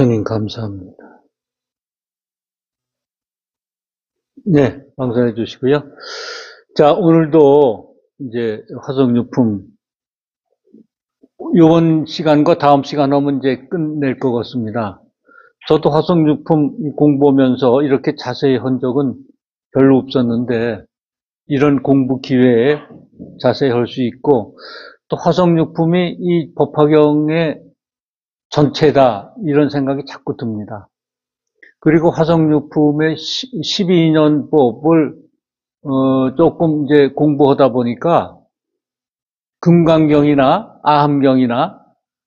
부처님 감사합니다. 네, 방송해 주시고요. 자, 오늘도 이제 화성유품 이번 시간과 다음 시간 하면 이제 끝낼 것 같습니다. 저도 화성유품 공부하면서 이렇게 자세히 한 적은 별로 없었는데 이런 공부 기회에 자세히 할 수 있고 또 화성유품이 이 법화경의 전체다 이런 생각이 자꾸 듭니다. 그리고 화성유품의 12년법을 조금 이제 공부하다 보니까 금강경이나 아함경이나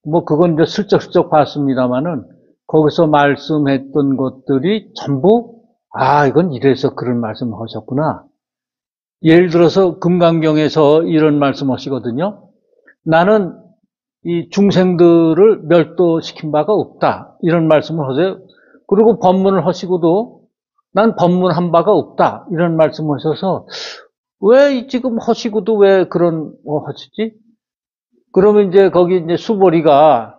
뭐 그건 이제 슬쩍슬쩍 봤습니다만은 거기서 말씀했던 것들이 전부 이건 이래서 그런 말씀을 하셨구나. 예를 들어서 금강경에서 이런 말씀하시거든요. 나는 이 중생들을 멸도시킨 바가 없다. 이런 말씀을 하세요. 그리고 법문을 하시고도 난 법문한 바가 없다. 이런 말씀을 하셔서 왜 지금 하시고도 왜 그런 거 하시지? 그러면 이제 거기 이제 수보리가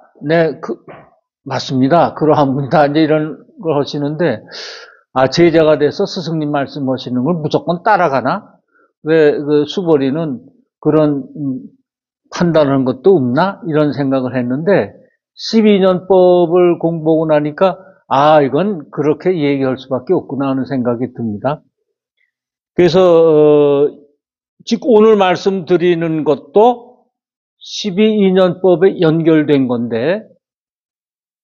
맞습니다. 그러합니다. 이제 이런 걸 하시는데 제자가 돼서 스승님 말씀하시는 걸 무조건 따라가나? 왜 그 수보리는 그런 판단하는 것도 없나? 이런 생각을 했는데 12년법을 공부하고 나니까 이건 그렇게 얘기할 수밖에 없구나 하는 생각이 듭니다. 그래서 지금 오늘 말씀드리는 것도 12년법에 연결된 건데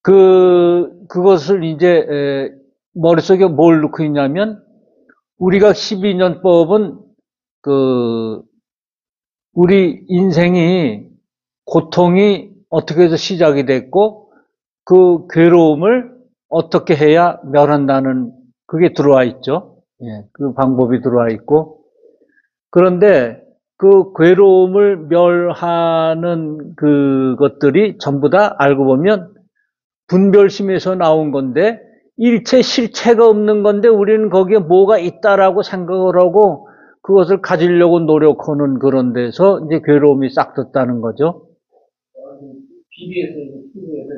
그것을 이제 머릿속에 뭘 넣고 있냐면 우리가 12년법은 우리 인생이 고통이 어떻게 해서 시작이 됐고 그 괴로움을 어떻게 해야 멸한다는 그게 들어와 있죠. 예, 그 방법이 들어와 있고 그런데 그 괴로움을 멸하는 그것들이 전부 다 알고 보면 분별심에서 나온 건데 일체 실체가 없는 건데 우리는 거기에 뭐가 있다라고 생각을 하고 그것을 가지려고 노력하는 그런 데서 이제 괴로움이 싹 떴다는 거죠. BBS TV에서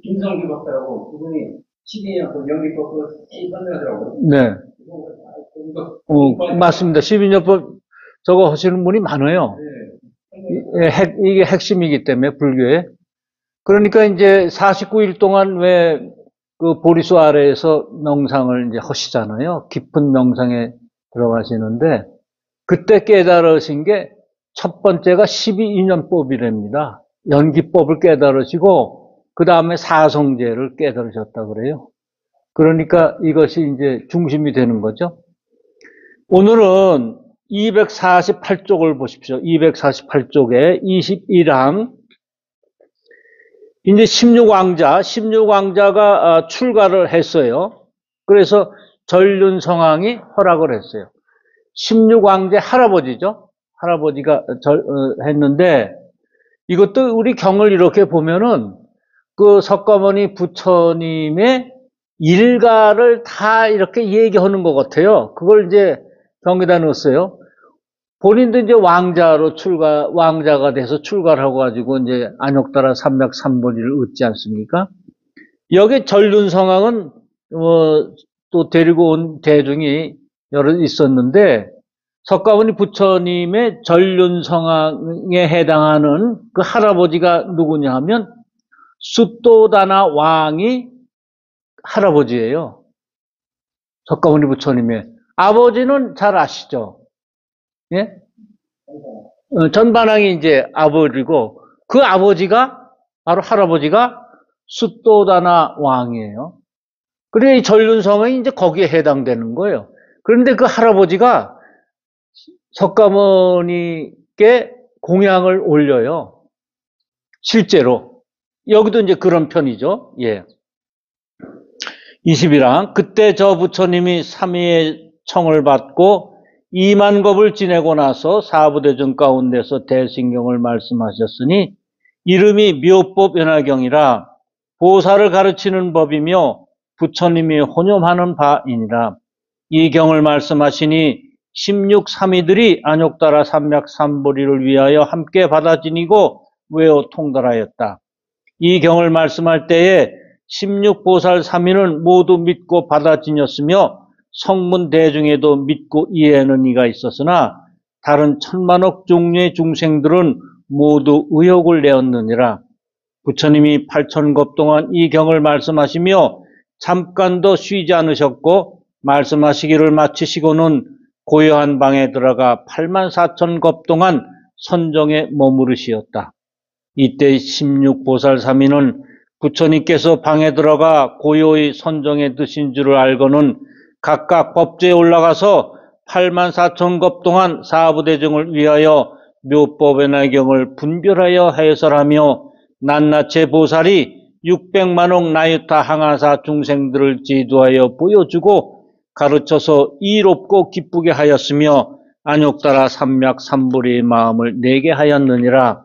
김성규 박사라고 그분이 12년법 연기법 설명하더라고요. 네. 맞습니다. 12년법 저거 하시는 분이 많아요. 네. 이게 핵심이기 때문에 불교에. 그러니까 이제 49일 동안 왜 그 보리수 아래에서 명상을 이제 하시잖아요. 깊은 명상에 들어가시는데 그때 깨달으신 게 첫 번째가 12인연법이랍니다. 연기법을 깨달으시고 그 다음에 사성제를 깨달으셨다 그래요. 그러니까 이것이 이제 중심이 되는 거죠. 오늘은 248쪽을 보십시오. 248쪽에 21항 이제 16왕자가 출가를 했어요. 그래서 전륜성왕이 허락을 했어요. 16왕제 할아버지죠. 할아버지가 했는데 이것도 우리 경을 이렇게 보면은 그 석가모니 부처님의 일가를 다 이렇게 얘기하는 것 같아요. 그걸 이제 경에다 넣었어요. 본인도 이제 왕자가 돼서 출가를 하고 가지고 이제 안욕따라 삼맥삼보리를 얻지 않습니까? 여기 전륜성왕은 또 데리고 온 대중이 여러 있었는데 석가모니 부처님의 전륜성왕에 해당하는 그 할아버지가 누구냐 하면 숫도다나 왕이 할아버지예요. 석가모니 부처님의 아버지는 잘 아시죠? 예? 전반왕이 이제 아버지고 그 아버지가 바로 할아버지가 숫도다나 왕이에요. 그래 이 전륜성왕이 이제 거기에 해당되는 거예요. 그런데 그 할아버지가 석가모니께 공양을 올려요. 실제로 여기도 이제 그런 편이죠. 예. 21항 그때 저 부처님이 삼위의 청을 받고 2만겁을 지내고 나서 사부대중 가운데서 대신경을 말씀하셨으니 이름이 묘법 연화경이라 보살을 가르치는 법이며 부처님이 혼용하는 바이니라. 이 경을 말씀하시니 16삼위들이 안욕따라 삼맥삼보리를 위하여 함께 받아 지니고 외워 통달하였다. 이 경을 말씀할 때에 16보살 3인은 모두 믿고 받아들였으며 성문 대중에도 믿고 이해하는 이가 있었으나 다른 천만억 종류의 중생들은 모두 의혹을 내었느니라. 부처님이 8,000겁 동안 이 경을 말씀하시며 잠깐도 쉬지 않으셨고 말씀하시기를 마치시고는 고요한 방에 들어가 84,000겁 동안 선정에 머무르시었다. 이때 16보살 3인은 부처님께서 방에 들어가 고요히 선정에 드신 줄을 알고는 각각 법제에 올라가서 84,000겁 동안 사부대중을 위하여 묘법의 나경을 분별하여 해설하며 낱낱이 보살이 600만억 나유타 항아사 중생들을 지도하여 보여주고 가르쳐서 이롭고 기쁘게 하였으며 안욕따라 삼약 삼불의 마음을 내게 하였느니라.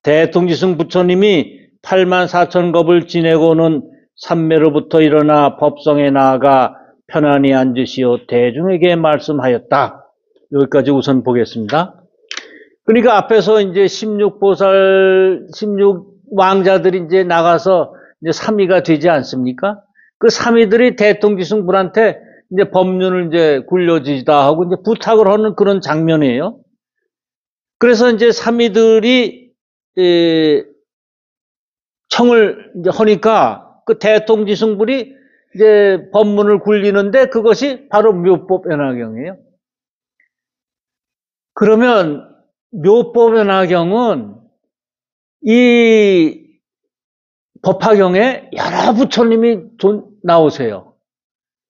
대통지승 부처님이 84,000겁을 지내고는 삼매로부터 일어나 법성에 나아가 편안히 앉으시어 대중에게 말씀하였다. 여기까지 우선 보겠습니다. 그러니까 앞에서 이제 16보살, 16왕자들이 이제 나가서 이제 삼위가 되지 않습니까? 그 삼위들이 대통지승분한테 이제 법륜을 이제 굴려주시다 하고 이제 부탁을 하는 그런 장면이에요. 그래서 이제 삼위들이 청을 이제 하니까 그 대통지승분이 이제 법문을 굴리는데 그것이 바로 묘법연화경이에요. 그러면 묘법연화경은 이 법화경에 여러 부처님이 나오세요.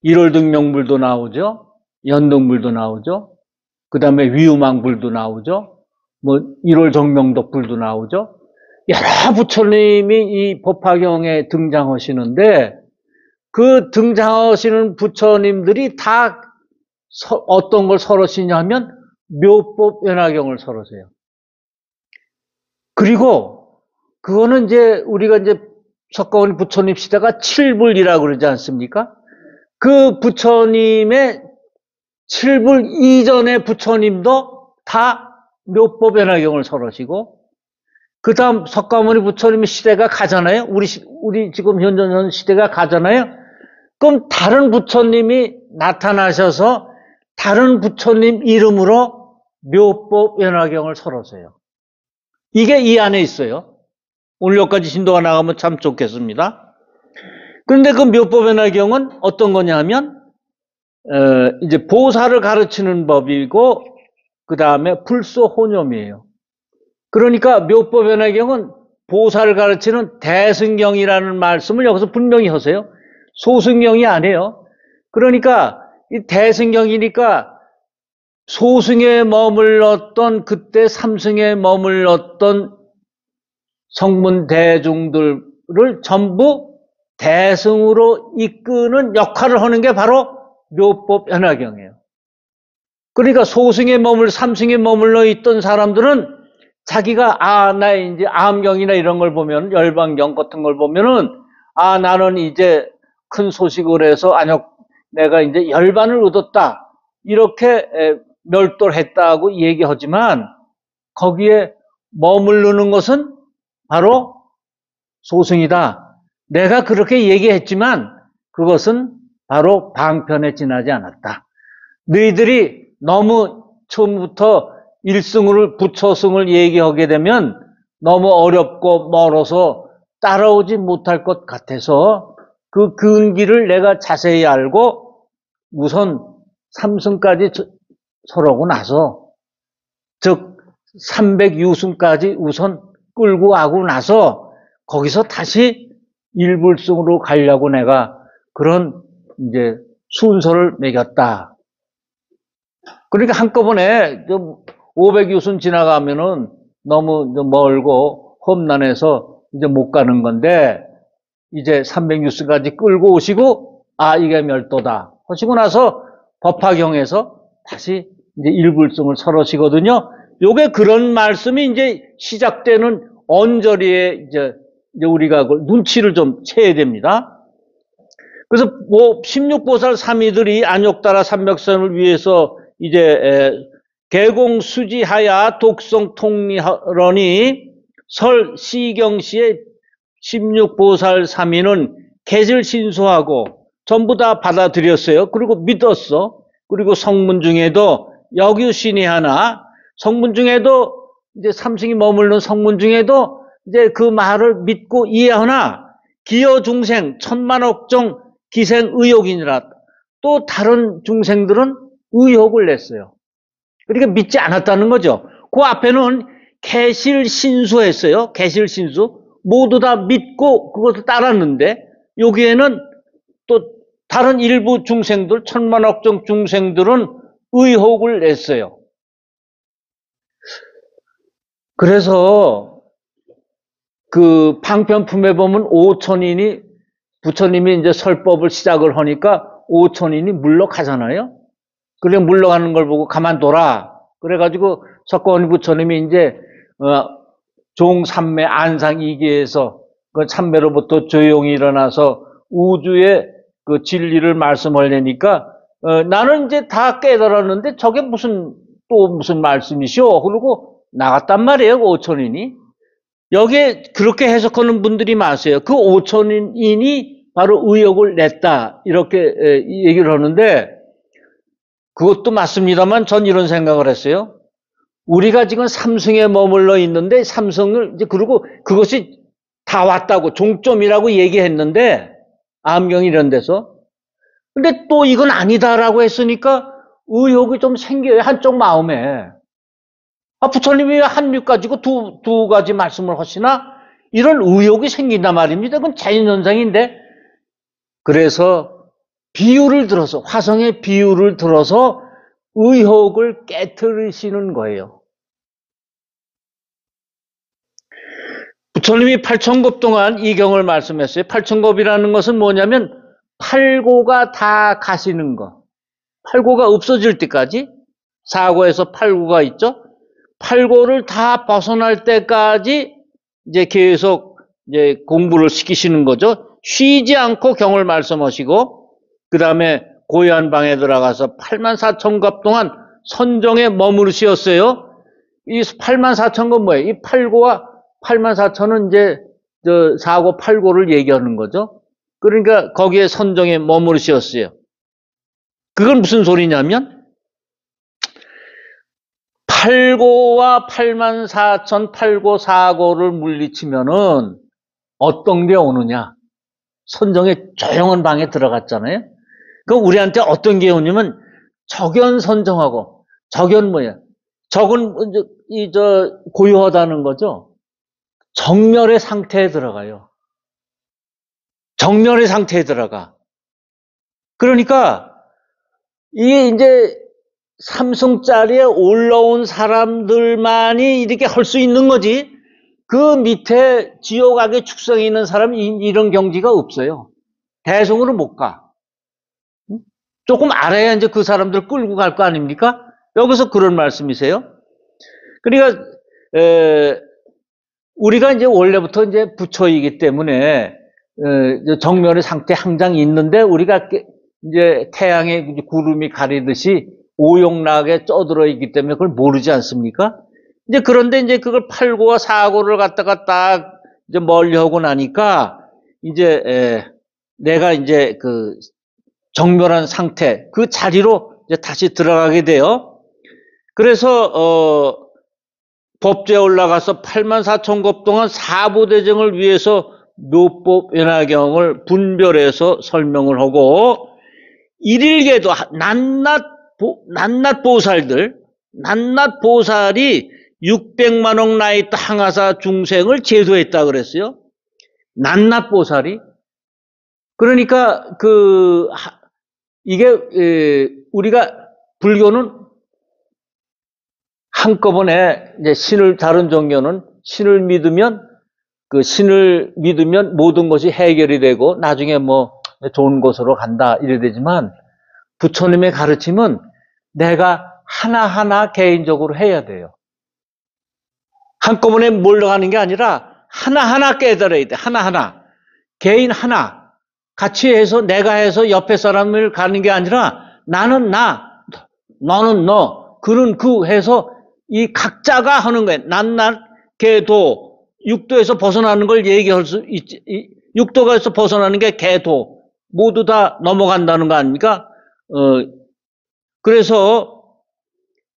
일월등명불도 나오죠. 연등불도 나오죠. 그 다음에 위우망불도 나오죠. 뭐 일월정명덕불도 나오죠. 여러 부처님이 이 법화경에 등장하시는데 그 등장하시는 부처님들이 다 어떤 걸 설하시냐면 묘법연화경을 설하세요. 그리고 그거는 이제 우리가 이제 석가모니 부처님 시대가 7불이라고 그러지 않습니까? 그 부처님의 7불 이전의 부처님도 다 묘법연화경을 설하시고 그 다음 석가모니 부처님의 시대가 가잖아요. 우리 지금 현존하는 시대가 가잖아요. 그럼 다른 부처님이 나타나셔서 다른 부처님 이름으로 묘법연화경을 설하세요. 이게 이 안에 있어요. 오늘 여기까지 진도가 나가면 참 좋겠습니다. 그런데 그 묘법연화경은 어떤 거냐면 이제 보살을 가르치는 법이고 그 다음에 불소혼염이에요. 그러니까 묘법연화경은 보살을 가르치는 대승경이라는 말씀을 여기서 분명히 하세요. 소승경이 아니에요. 그러니까 이 대승경이니까 소승에 머물렀던 그때 삼승에 머물렀던 성문 대중들을 전부 대승으로 이끄는 역할을 하는 게 바로 묘법연화경이에요. 그러니까 소승에 삼승에 머물러 있던 사람들은 자기가 나 이제 암경이나 이런 걸 보면 열반경 같은 걸 보면은 나는 이제 큰 소식을 해서 내가 이제 열반을 얻었다 이렇게 멸도를 했다고 얘기하지만 거기에 머무르는 것은 바로 소승이다. 내가 그렇게 얘기했지만 그것은 바로 방편에 지나지 않았다. 너희들이 너무 처음부터 일승을 부처승을 얘기하게 되면 너무 어렵고 멀어서 따라오지 못할 것 같아서 그 근기를 내가 자세히 알고 우선 삼승까지 설하고 나서 즉 300유승까지 우선 끌고 가고 나서 거기서 다시 일불승으로 가려고 내가 그런 이제 순서를 매겼다. 그러니까 한꺼번에 500유승 지나가면은 너무 멀고 험난해서 이제 못 가는 건데 이제 300유승까지 끌고 오시고 이게 멸도다 하시고 나서 법화경에서 다시 이제 일불승을 설하시거든요. 요게 그런 말씀이 이제 시작되는 언저리에 이제 우리가 눈치를 좀 채야 됩니다. 그래서 16보살 삼위들이 안욕따라 삼백선을 위해서 이제 개공수지하야 독성 통리하러니 설 시경시에 16보살 삼위는 개질신소하고 전부 다 받아들였어요. 그리고 믿었어. 그리고 성문 중에도 여규신이 하나, 성문 중에도 이제 삼승이 머무르는 성문 중에도 이제 그 말을 믿고 이해하나 기여 중생 천만억종 기생 의욕이니라. 또 다른 중생들은 의혹을 냈어요. 그러니까 믿지 않았다는 거죠. 그 앞에는 개실신수했어요. 개실신수. 모두 다 믿고 그것을 따랐는데 여기에는 또 다른 일부 중생들, 천만억종 중생들은 의혹을 냈어요. 그래서 그 방편품에 보면 5천인이 부처님이 이제 설법을 시작을 하니까 5천인이 물러가잖아요. 그래 물러가는 걸 보고 가만둬라. 그래가지고 석가모니 부처님이 이제 종삼매 안상 이계에서 그 참매로부터 조용히 일어나서 우주의 그 진리를 말씀하려니까 나는 이제 다 깨달았는데 저게 또 무슨 말씀이시오? 그러고 나갔단 말이에요. 5천인이. 여기에 그렇게 해석하는 분들이 많으세요. 그 5천인이 바로 의혹을 냈다. 이렇게 얘기를 하는데 그것도 맞습니다만 전 이런 생각을 했어요. 우리가 지금 삼승에 머물러 있는데 삼승을 이제 그리고 그것이 다 왔다고 종점이라고 얘기했는데 암경 이런 데서 근데 또 이건 아니다라고 했으니까 의혹이 좀 생겨요. 한쪽 마음에. 부처님이 한 류 가지고 두 가지 말씀을 하시나 이런 의혹이 생긴단 말입니다. 그건 자연현상인데 그래서 비유를 들어서 화성의 비유를 들어서 의혹을 깨트리시는 거예요. 부처님이 8천급 동안 이 경을 말씀했어요. 8천급이라는 것은 뭐냐면 팔고가 다 가시는 거. 팔고가 없어질 때까지 사고에서 팔고가 있죠. 팔고를 다 벗어날 때까지 이제 계속 이제 공부를 시키시는 거죠. 쉬지 않고 경을 말씀하시고 그 다음에 고요한 방에 들어가서 84,000급 동안 선정에 머무르셨어요. 이 84,000급 뭐예요? 이 팔고와 84,000은 이제 사고 팔고를 얘기하는 거죠. 그러니까 거기에 선정에 머무르셨어요. 그건 무슨 소리냐면 8고와 84,000 8고 4고를 물리치면은 어떤 게 오느냐? 선정에 조용한 방에 들어갔잖아요. 그럼 우리한테 어떤 게 오냐면 적연 선정하고 적연 뭐야? 적은 고요하다는 거죠. 정멸의 상태에 들어가요. 정멸의 상태에 들어가. 그러니까 이게 이제 삼성짜리에 올라온 사람들만이 이렇게 할 수 있는 거지. 그 밑에 지옥악에 축성에 있는 사람이 이런 경지가 없어요. 대성으로 못 가. 조금 알아야 이제 그 사람들 끌고 갈 거 아닙니까? 여기서 그런 말씀이세요. 그러니까 우리가 이제 원래부터 이제 부처이기 때문에 정멸의 상태 항상 있는데 우리가 이제 태양에 구름이 가리듯이 오용락에 쪄들어 있기 때문에 그걸 모르지 않습니까? 이제 그런데 이제 그걸 8고와 4고를 갖다가 딱 이제 멀리 하고 나니까 이제 내가 이제 그 정멸한 상태 그 자리로 이제 다시 들어가게 돼요. 그래서 법제에 올라가서 84,000급 동안 사부대정을 위해서 묘법 연화경을 분별해서 설명을 하고 일일계도 낱낱 보살이 600만억 나이 항아사 중생을 제도했다 그랬어요. 낱낱 보살이. 그러니까 이게 우리가 불교는 한꺼번에 이제 다른 종교는 신을 믿으면 모든 것이 해결이 되고 나중에 뭐 좋은 곳으로 간다 이래 되지만 부처님의 가르침은 내가 하나하나 개인적으로 해야 돼요. 한꺼번에 몰려가는 게 아니라 하나하나 깨달아야 돼. 하나하나. 개인 하나. 같이 해서 내가 해서 옆에 사람을 가는 게 아니라 나는 나, 너는 너, 그는 그 해서 이 각자가 하는 거예요. 낱낱 개도 육도에서 벗어나는 걸 얘기할 수 육도에서 벗어나는 게 계도. 모두 다 넘어간다는 거 아닙니까? 그래서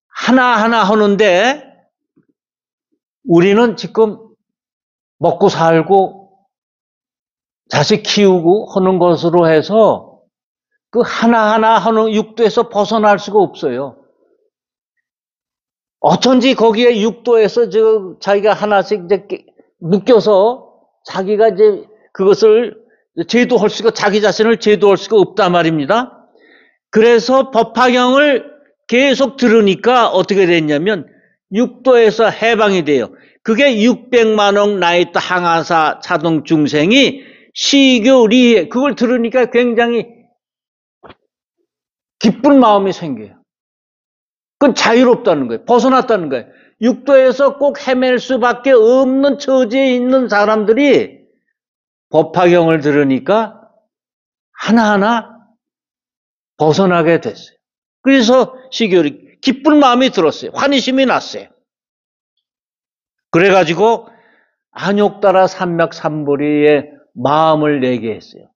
하나하나 하는데 우리는 지금 먹고 살고 자식 키우고 하는 것으로 해서 그 하나하나 하는 육도에서 벗어날 수가 없어요. 어쩐지 거기에 육도에서 자기가 하나씩 이제 묶여서 자기가 이제 그것을 제도할 수가, 자기 자신을 제도할 수가 없단 말입니다. 그래서 법화경을 계속 들으니까 어떻게 됐냐면 육도에서 해방이 돼요. 그게 600만억 나이트 항아사 자동 중생이 시교리에 그걸 들으니까 굉장히 기쁜 마음이 생겨요. 그건 자유롭다는 거예요. 벗어났다는 거예요. 육도에서 꼭 헤맬 수밖에 없는 처지에 있는 사람들이 법화경을 들으니까 하나하나 벗어나게 됐어요. 그래서 시교리 기쁜 마음이 들었어요. 환희심이 났어요. 그래가지고 안욕따라 삼맥삼보리의 마음을 내게 했어요.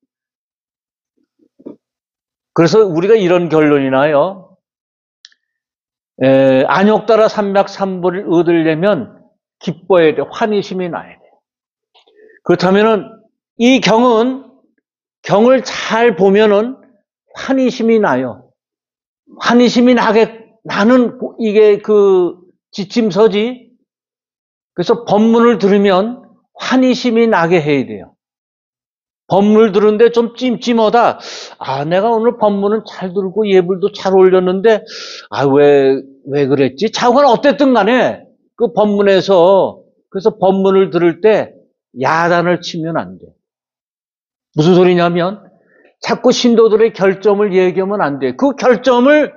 그래서 우리가 이런 결론이 나요. 안욕따라 삼맥삼보리를 얻으려면 기뻐야 돼요. 환희심이 나야 돼요. 그렇다면은 이 경을 잘 보면은 환희심이 나요. 환희심이 나는 이게 그 지침서지. 그래서 법문을 들으면 환희심이 나게 해야 돼요. 법문을 들은데 좀 찜찜하다. 내가 오늘 법문은 잘 들고 예불도 잘 올렸는데, 왜 그랬지? 자고는 어쨌든 간에 그 법문에서, 그래서 법문을 들을 때 야단을 치면 안 돼. 무슨 소리냐면, 자꾸 신도들의 결점을 얘기하면 안 돼. 그 결점을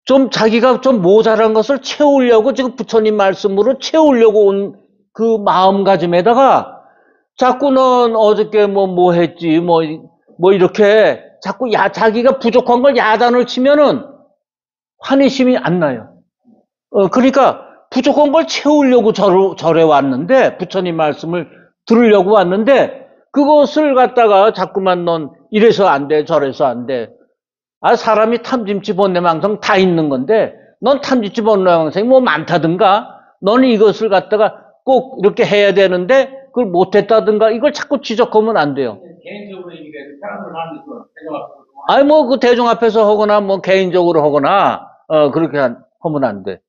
좀 자기가 좀 모자란 것을 채우려고 지금 부처님 말씀으로 채우려고 온 그 마음가짐에다가 자꾸 넌 어저께 뭐 했지 이렇게 자꾸 자기가 부족한 걸 야단을 치면은 환희심이 안 나요. 그러니까 부족한 걸 채우려고 절에 왔는데 부처님 말씀을 들으려고 왔는데 그것을 갖다가 자꾸만 넌 이래서 안 돼 저래서 안 돼. 사람이 탐짐치 번뇌망상 다 있는 건데 넌 탐짐치 번뇌망상이 뭐 많다든가 너는 이것을 갖다가 꼭 이렇게 해야 되는데 그걸 못했다든가 이걸 자꾸 지적하면 안 돼요. 개인적으로 얘기해서 사람들 하는 대중 앞에서. 그 대중 앞에서 하거나 뭐 개인적으로 하거나 그렇게 하면 안 돼.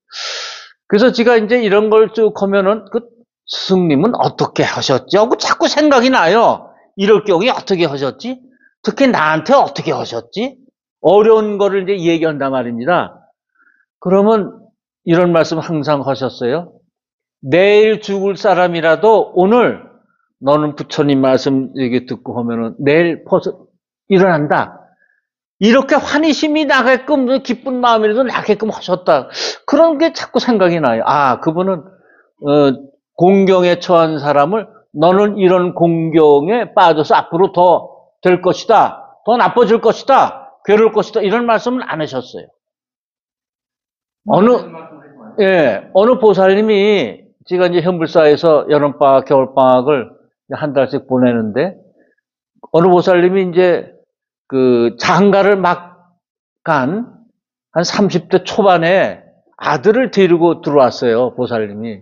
그래서 제가 이제 이런 걸 쭉 하면은 그 스승님은 어떻게 하셨지 하고 자꾸 생각이 나요. 이럴 경우에 어떻게 하셨지? 특히 나한테 어떻게 하셨지? 어려운 거를 이제 얘기한단 말입니다. 그러면 이런 말씀 항상 하셨어요. 내일 죽을 사람이라도 오늘 너는 부처님 말씀 얘기 듣고 하면은 내일 일어난다. 이렇게 환희심이 나게끔 기쁜 마음이라도 나게끔 하셨다. 그런 게 자꾸 생각이 나요. 그분은 공경에 처한 사람을 너는 이런 공경에 빠져서 앞으로 더 될 것이다. 더 나빠질 것이다. 괴로울 것이다. 이런 말씀은 안 하셨어요. 어느 보살님이 제가 이제 현불사에서 여름방학, 겨울방학을 한 달씩 보내는데 어느 보살님이 이제 그 장가를 막 간 한 30대 초반에 아들을 데리고 들어왔어요. 보살님이.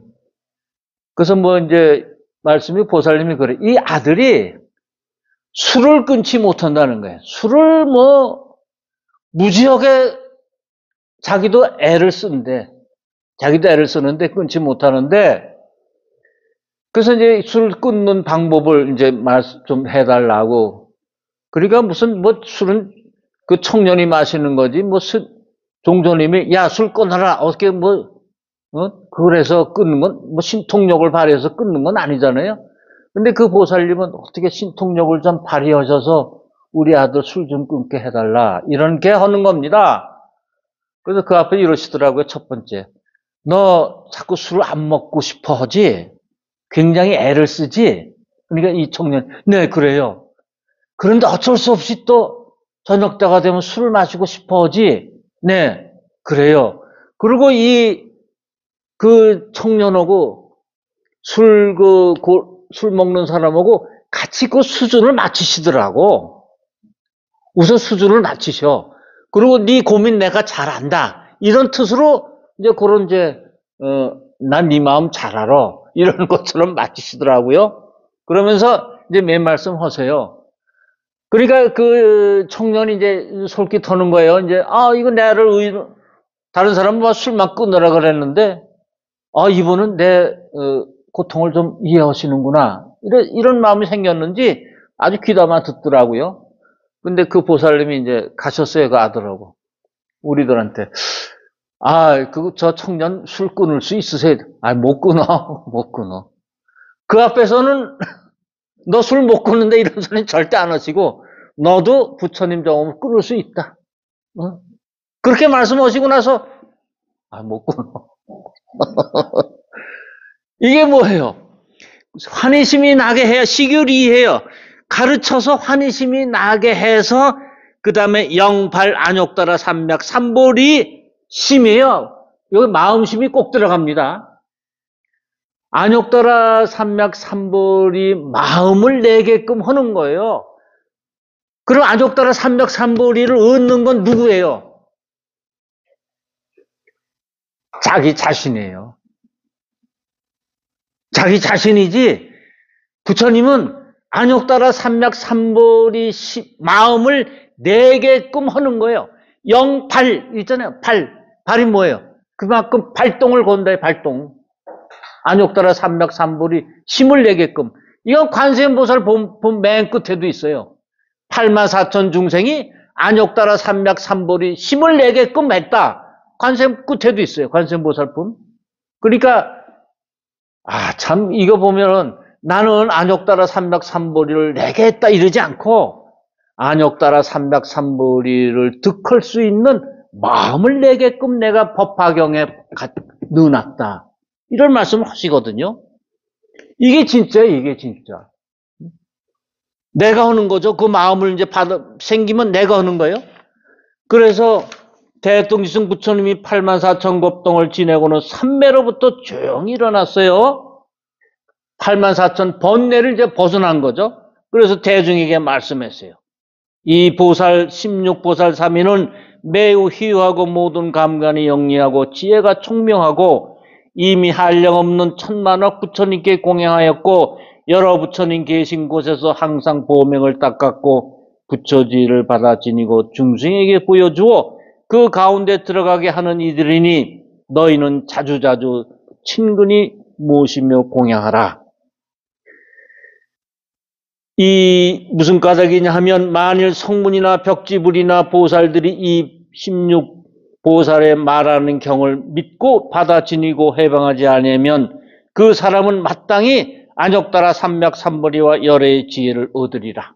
그래서 뭐 이제 말씀이 보살님이 그래. 이 아들이 술을 끊지 못한다는 거예요. 술을 무지하게 자기도 애를 쓰는데 끊지 못하는데 그래서 이제 술 끊는 방법을 이제 말씀 좀 해달라고. 그러니까 무슨 술은 그 청년이 마시는 거지 종조님이 야 술 끊어라 어떻게 그래서 끊는 건 신통력을 발휘해서 끊는 건 아니잖아요. 근데 그 보살님은 어떻게 신통력을 좀 발휘하셔서 우리 아들 술 좀 끊게 해달라 이런 게 하는 겁니다. 그래서 그 앞에 이러시더라고요. 첫 번째, 너 자꾸 술을 안 먹고 싶어 하지? 굉장히 애를 쓰지? 그러니까 이 청년, 네 그래요. 그런데 어쩔 수 없이 또 저녁 때가 되면 술을 마시고 싶어 하지? 네 그래요. 그리고 그 청년하고 술 먹는 사람하고 같이 그 수준을 맞추시더라고. 우선 수준을 낮추셔. 그리고 네 고민 내가 잘 안다. 이런 뜻으로 이제 그런 난 네 마음 잘 알아. 이런 것처럼 맞추시더라고요. 그러면서 이제 맨 말씀 하세요. 그러니까 그 청년이 이제 솔깃 터는 거예요. 이제, 이거 다른 사람은 막 술만 끊으라 그랬는데, 이분은 내 고통을 좀 이해하시는구나. 이런 마음이 생겼는지 아주 귀담아 듣더라고요. 근데 그 보살님이 이제 가셨어요, 그 아들하고. 우리들한테. 저 청년 술 끊을 수 있으세요? 못 끊어. 못 끊어. 그 앞에서는 너 술 못 끊는데 이런 소리는 절대 안 하시고, 너도 부처님 정음을 끊을 수 있다. 그렇게 말씀하시고 나서, 못 끊어. 이게 뭐예요? 환희심이 나게 해야, 식유리해요. 가르쳐서 환희심이 나게 해서, 그 다음에 영발 안욕따라 삼맥 삼보리 심이에요. 여기 마음심이 꼭 들어갑니다. 안욕따라 삼맥 삼보리 마음을 내게끔 하는 거예요. 그럼 안욕따라 삼맥 삼보리를 얻는 건 누구예요? 자기 자신이에요. 자기 자신이지, 부처님은 안욕따라 삼맥 삼보리 마음을 내게끔 하는 거예요. 영발 있잖아요. 발이 뭐예요? 그만큼 발동을 건다요. 발동. 안욕따라 삼맥 삼보리 힘을 내게끔. 이건 관세음보살 본 맨 끝에도 있어요. 84,000 중생이 안욕따라 삼맥 삼보리 힘을 내게끔 했다. 관세음 끝에도 있어요. 관세음보살품. 그러니까 참 이거 보면은 나는 안욕따라 삼맥 삼보리를 내게 했다 이러지 않고 안욕따라 삼맥 삼보리를 득할 수 있는 마음을 내게끔 내가 법화경에 넣어놨다. 이런 말씀을 하시거든요. 이게 진짜예요. 이게 진짜. 내가 하는 거죠. 그 마음을 이제 생기면 내가 하는 거예요. 그래서 대통지승 부처님이 84,000 법동을 지내고는 삼매로부터 조용히 일어났어요. 84,000 번뇌를 이제 벗어난 거죠. 그래서 대중에게 말씀했어요. 이 보살 16보살 3인은 매우 희유하고 모든 감관이 영리하고 지혜가 총명하고 이미 한량없는 천만억 부처님께 공양하였고 여러 부처님 계신 곳에서 항상 보명을 닦았고 부처지를 받아 지니고 중생에게 보여주어 그 가운데 들어가게 하는 이들이니 너희는 자주자주 친근히 모시며 공양하라. 이 무슨 까닭이냐 하면 만일 성문이나 벽지불이나 보살들이 이 16보살의 말하는 경을 믿고 받아 지니고 해방하지 않으면 그 사람은 마땅히 안욕따라 삼맥 삼보리와 열애의 지혜를 얻으리라.